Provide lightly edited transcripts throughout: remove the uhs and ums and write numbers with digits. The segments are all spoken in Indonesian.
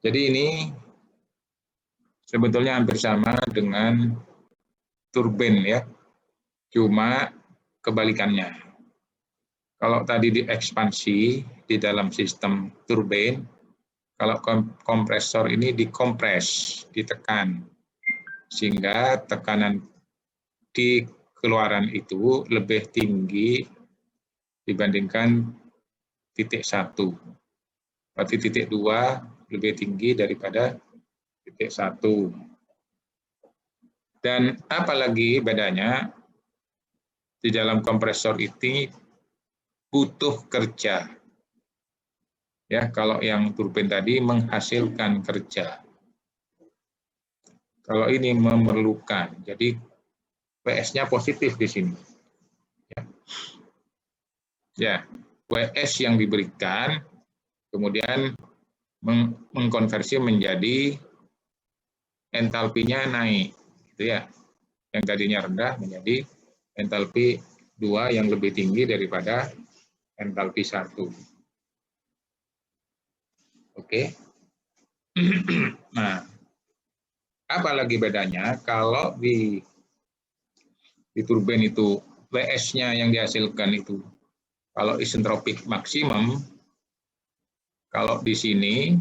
Jadi ini sebetulnya hampir sama dengan turbin ya, cuma kebalikannya. Kalau tadi diekspansi di dalam sistem turbin, kalau kompresor ini dikompres, ditekan, sehingga tekanan di keluaran itu lebih tinggi dibandingkan titik 1. Berarti titik 2 lebih tinggi daripada titik 1. Dan apalagi bedanya, di dalam kompresor ini butuh kerja. Ya, kalau yang turbin tadi menghasilkan kerja. Kalau ini memerlukan, jadi PS-nya positif di sini. Ya, WS yang diberikan kemudian mengkonversi menjadi entalpinya naik, gitu ya. Yang tadinya rendah menjadi entalpi 2 yang lebih tinggi daripada entalpi 1. Oke. Nah, apa lagi bedanya kalau di turbin itu WS-nya yang dihasilkan itu kalau isentropik maksimum, kalau di sini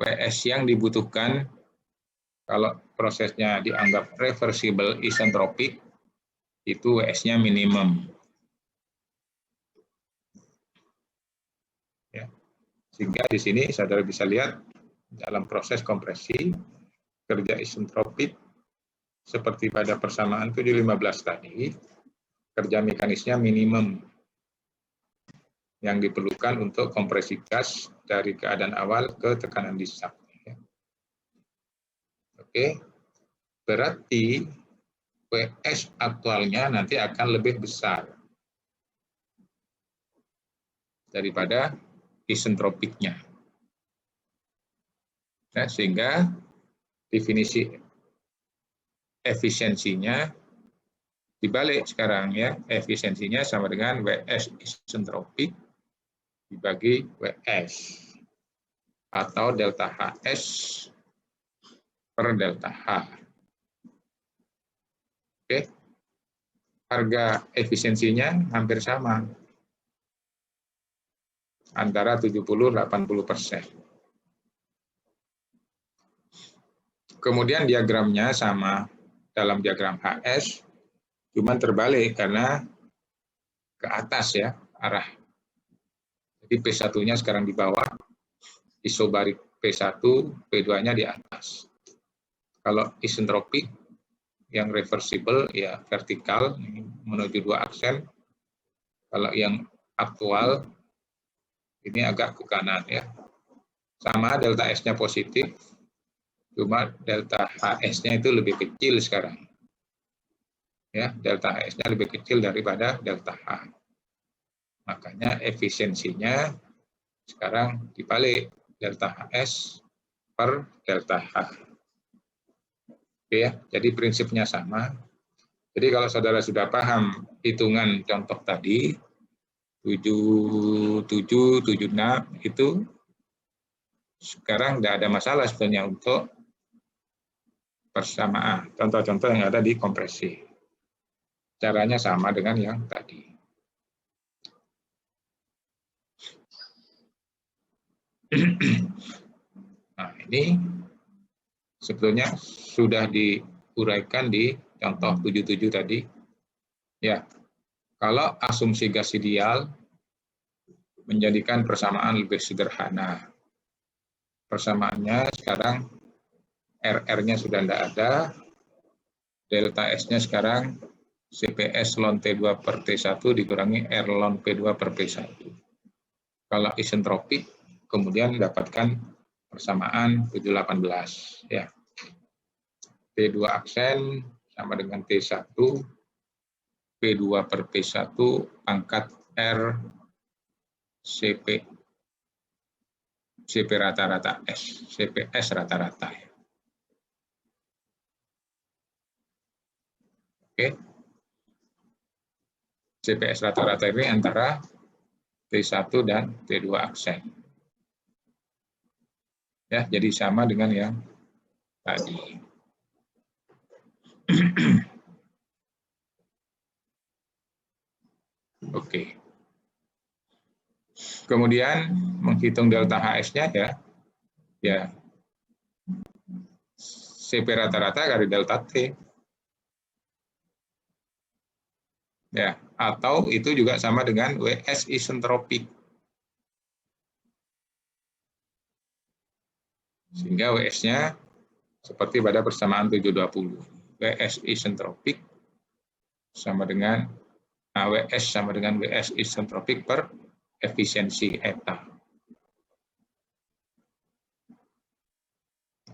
WS yang dibutuhkan kalau prosesnya dianggap reversible isentropik itu WS-nya minimum. Ya. Sehingga di sini saudara bisa lihat dalam proses kompresi kerja isentropik seperti pada persamaan 715 tadi, kerja mekanisnya minimum yang diperlukan untuk kompresi gas dari keadaan awal ke tekanan disak. Oke, berarti WS aktualnya nanti akan lebih besar daripada isentropiknya. Nah, sehingga definisi efisiensinya dibalik sekarang ya, efisiensinya sama dengan WS isentropik dibagi WS atau delta HS per delta H. Oke. Harga efisiensinya hampir sama antara 70-80%. Kemudian diagramnya sama dalam diagram HS, cuman terbalik karena ke atas ya arah. Jadi P1-nya sekarang di bawah, isobarik P1, P2-nya di atas. Kalau isentropik yang reversible ya vertikal menuju 2 aksen. Kalau yang aktual ini agak ke kanan ya. Sama delta S-nya positif, cuma delta HS-nya itu lebih kecil sekarang. Ya, delta HS-nya lebih kecil daripada delta H. Makanya efisiensinya sekarang dibalik delta HS per delta H. Oke ya, jadi prinsipnya sama. Jadi kalau saudara sudah paham hitungan contoh tadi, 77, 76 itu sekarang tidak ada masalah sebenarnya untuk persamaan contoh-contoh yang ada di kompresi. Caranya sama dengan yang tadi. Nah, ini sebetulnya sudah diuraikan di contoh 77 tadi. Ya, kalau asumsi gas ideal menjadikan persamaan lebih sederhana. Persamaannya sekarang RR-nya sudah tidak ada, delta S-nya sekarang CPS ln T2 per T1 dikurangi R ln P2 per P1. Kalau isentropik, kemudian dapatkan persamaan 718. Ya. P2 aksen sama dengan T1, P2 per P1 pangkat R CP rata-rata S, CPS rata-rata. Oke. CPS rata-rata ini antara T1 dan T2 aksen. Ya, jadi sama dengan yang tadi. Oke. Kemudian menghitung delta HS-nya ya CP rata-rata kali delta T. Ya, atau itu juga sama dengan WS isentropik. Sehingga WS-nya seperti pada persamaan 720. WS isentropik sama dengan WS sama dengan WS isentropik per efisiensi eta.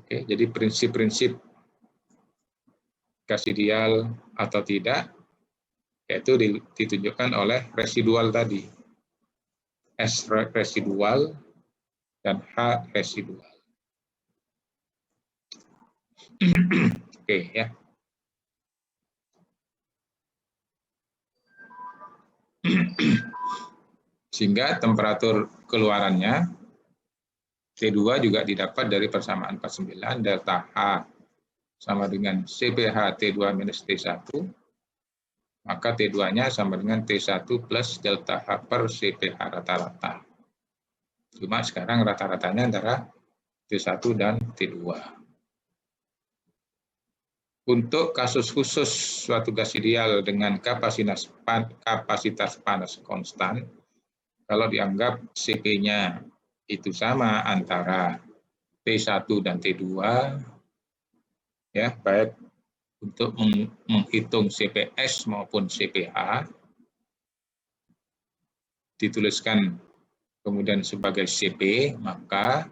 Oke, jadi prinsip-prinsip gas ideal atau tidak yaitu ditunjukkan oleh residual tadi. S residual dan H residual. Oke ya. Sehingga temperatur keluarannya T2 juga didapat dari persamaan 49 delta H sama dengan CPH T2 minus T1, maka T2-nya sama dengan T1 plus delta H per CPH rata-rata. Cuma sekarang rata-ratanya antara T1 dan T2. Untuk kasus khusus suatu gas ideal dengan kapasitas panas konstan, kalau dianggap CP-nya itu sama antara T1 dan T2, ya baik untuk menghitung CPS maupun CPH, dituliskan kemudian sebagai CP, maka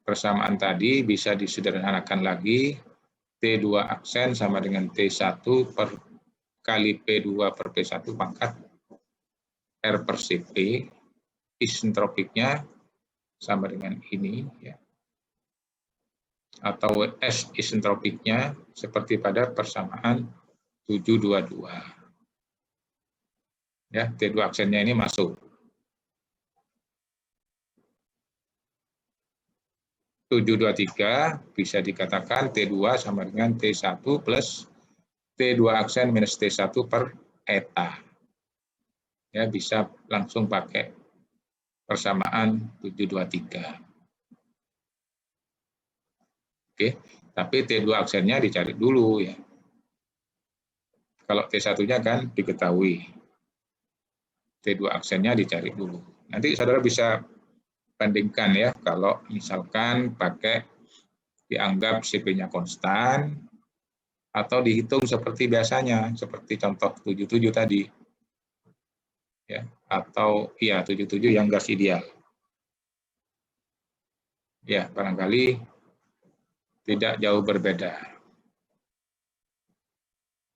persamaan tadi bisa disederhanakan lagi, T2 aksen sama dengan T1 per kali P2 per P1 pangkat R per CP, isentropiknya sama dengan ini, ya. Atau S isentropiknya seperti pada persamaan 722. Ya, T2 aksennya ini masuk. 723 bisa dikatakan T2 sama dengan T1 plus T2 aksen minus T1 per eta. Ya, bisa langsung pakai persamaan 723. Oke, tapi T2 aksennya dicari dulu ya. Kalau T1-nya kan diketahui. T2 aksennya dicari dulu. Nanti saudara bisa bandingkan ya, kalau misalkan pakai dianggap CP-nya konstan atau dihitung seperti biasanya, seperti contoh 77 tadi. Ya, atau iya 77 yang gas ideal. Ya, barangkali tidak jauh berbeda.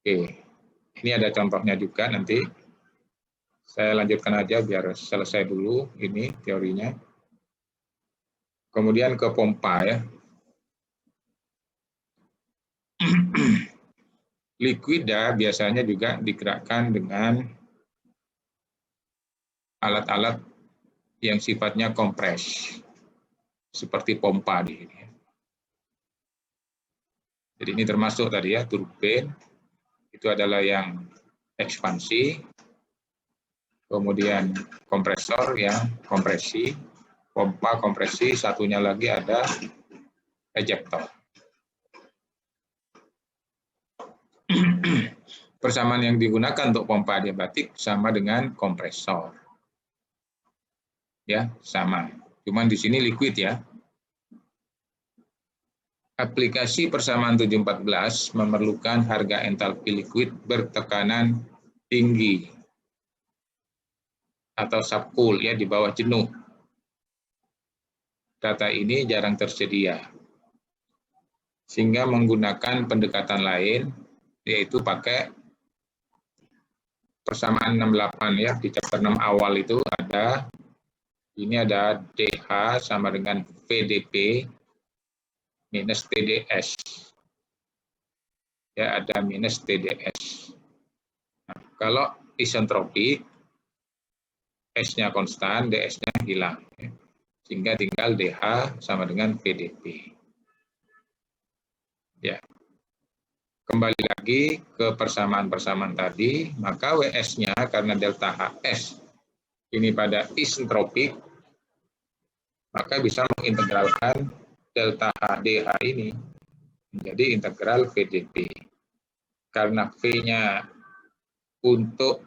Oke, ini ada contohnya juga nanti. Saya lanjutkan aja biar selesai dulu ini teorinya. Kemudian ke pompa ya. Liquida biasanya juga digerakkan dengan alat-alat yang sifatnya kompres, seperti pompa di sini. Jadi ini termasuk tadi ya, turbin, itu adalah yang ekspansi, kemudian kompresor yang kompresi, pompa kompresi, satunya lagi ada ejector. Persamaan yang digunakan untuk pompa adiabatik sama dengan kompresor. Ya, sama. Cuman di sini liquid ya. Aplikasi persamaan 714 memerlukan harga entalpi liquid bertekanan tinggi atau subcool ya, di bawah jenuh. Data ini jarang tersedia. Sehingga menggunakan pendekatan lain, yaitu pakai persamaan 68 ya, di chapter 6 awal itu ada, ini ada DH sama dengan VDP minus TDS. Ya, ada minus TDS. Nah, kalau isentropik, S-nya konstan, DS-nya hilang. Sehingga tinggal DH sama dengan VDP. Ya. Kembali lagi ke persamaan-persamaan tadi, maka WS-nya karena delta HS ini pada isentropik, maka bisa mengintegralkan delta HDH ini menjadi integral VDP. Karena V-nya untuk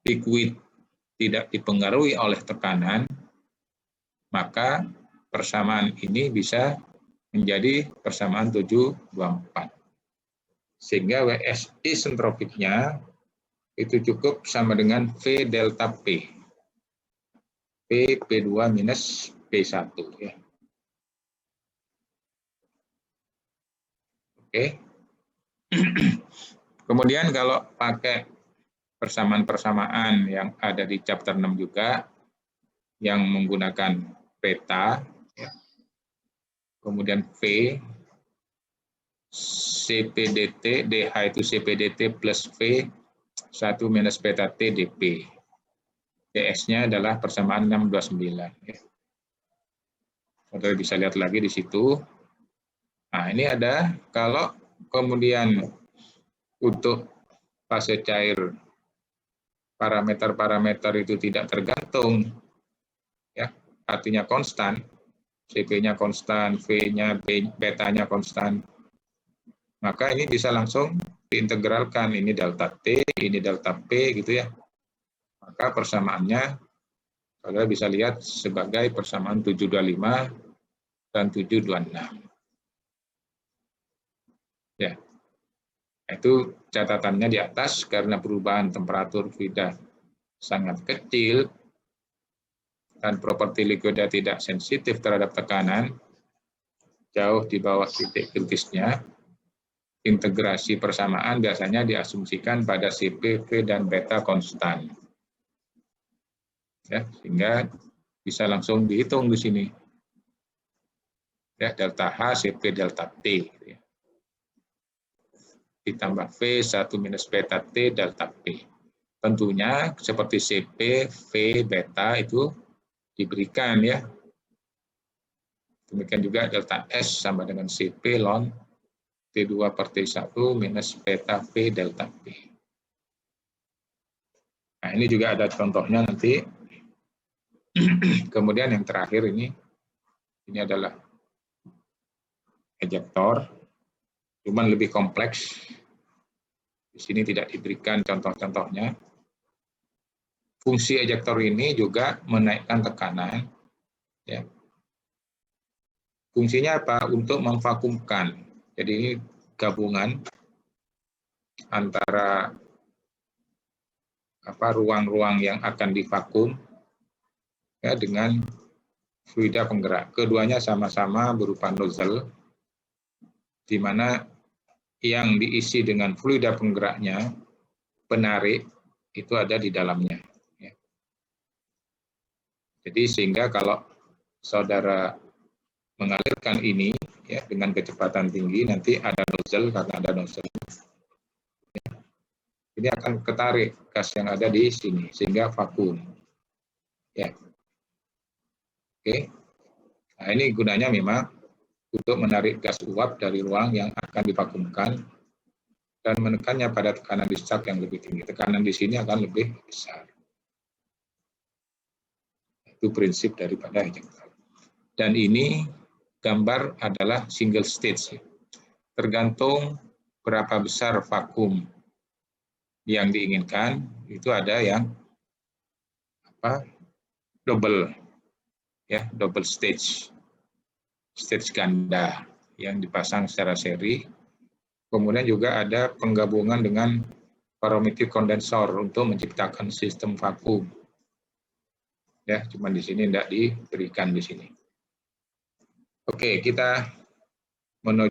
liquid tidak dipengaruhi oleh tekanan, maka persamaan ini bisa menjadi persamaan 724. Sehingga WS isentropiknya itu cukup sama dengan V delta P. P, P2 minus P1. Ya. Oke. Kemudian kalau pakai persamaan-persamaan yang ada di chapter 6 juga, yang menggunakan peta, ya. Kemudian V, CPDT, DH itu CPDT plus V, 1 minus peta T dP. DS-nya adalah persamaan 629. Ya. Saudara bisa lihat lagi di situ. Nah, ini ada kalau kemudian untuk fase cair parameter-parameter itu tidak tergantung, ya, artinya konstan, CP-nya konstan, V-nya, beta-nya konstan, maka ini bisa langsung diintegralkan. Ini delta T, ini delta P, gitu ya. Maka persamaannya, saudara bisa lihat sebagai persamaan 725 dan 726. Ya, itu catatannya di atas karena perubahan temperatur sudah sangat kecil dan properti liquidnya tidak sensitif terhadap tekanan, jauh di bawah titik kritisnya. Integrasi persamaan biasanya diasumsikan pada CP, V, dan beta konstan. Ya, sehingga bisa langsung dihitung di sini. Ya, delta H, CP, delta T. Ya. Ditambah V, 1 minus beta T, delta P. Tentunya seperti CP, V, beta itu diberikan, ya. Demikian juga delta S sama dengan CP ln T2 per T1 minus beta V delta P. Nah, ini juga ada contohnya nanti. Kemudian yang terakhir ini adalah ejektor, cuman lebih kompleks. Di sini tidak diberikan contoh-contohnya. Fungsi ejektor ini juga menaikkan tekanan. Ya. Fungsinya apa? Untuk memvakumkan. Jadi ini gabungan antara ruang-ruang yang akan divakum, ya, dengan fluida penggerak. Keduanya sama-sama berupa nozzle, di mana yang diisi dengan fluida penggeraknya, penarik, itu ada di dalamnya. Ya. Jadi sehingga kalau saudara mengalirkan ini, ya, dengan kecepatan tinggi, nanti ada nozzle, karena ada nozzle. Ya. Ini akan ketarik gas yang ada di sini, sehingga vakum. Ya. Oke. Nah, ini gunanya memang untuk menarik gas uap dari ruang yang akan divakumkan dan menekannya pada tekanan discharge yang lebih tinggi. Tekanan di sini akan lebih besar. Itu prinsip daripada ejektor. Dan ini gambar adalah single stage. Tergantung berapa besar vakum yang diinginkan, itu ada yang double, ya, double stage ganda yang dipasang secara seri. Kemudian juga ada penggabungan dengan barometrik kondensor untuk menciptakan sistem vakum. Ya, cuma di sini tidak diberikan di sini. Oke, kita menuju